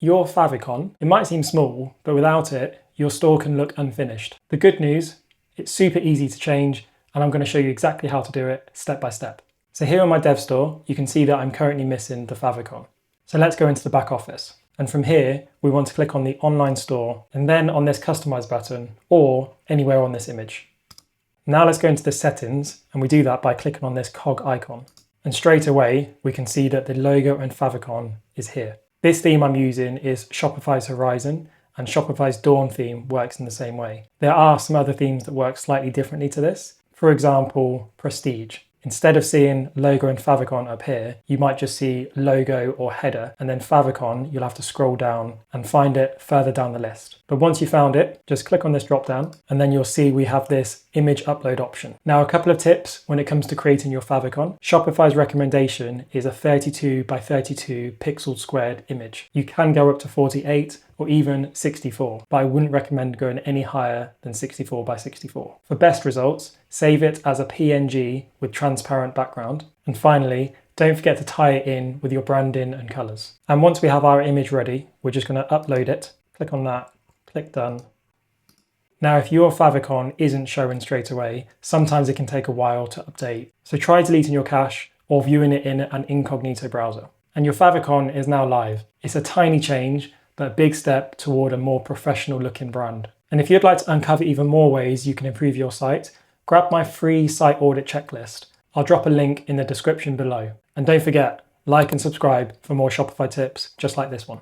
Your favicon, it might seem small, but without it, your store can look unfinished. The good news, it's super easy to change, and I'm going to show you exactly how to do it step by step. So here on my dev store, you can see that I'm currently missing the favicon. So let's go into the back office. And from here, we want to click on the online store and then on this customize button or anywhere on this image. Now let's go into the settings, and we do that by clicking on this cog icon. And straight away, we can see that the logo and favicon is here. This theme I'm using is Shopify's Horizon, and Shopify's Dawn theme works in the same way. There are some other themes that work slightly differently to this. For example, Prestige. Instead of seeing logo and favicon up here, you might just see logo or header, and then favicon, you'll have to scroll down and find it further down the list. But once you found it, just click on this drop down, and then you'll see we have this image upload option. Now, a couple of tips when it comes to creating your favicon. Shopify's recommendation is a 32 by 32 pixel squared image. You can go up to 48 or even 64, but I wouldn't recommend going any higher than 64 by 64. For best results, save it as a PNG with transparent background. And finally, don't forget to tie it in with your branding and colors. And once we have our image ready, we're just going to upload it. Click on that, click done. Now, if your favicon isn't showing straight away, sometimes it can take a while to update. So try deleting your cache or viewing it in an incognito browser. And your favicon is now live. It's a tiny change, but a big step toward a more professional looking brand. And if you'd like to uncover even more ways you can improve your site, grab my free site audit checklist. I'll drop a link in the description below. And don't forget, like and subscribe for more Shopify tips just like this one.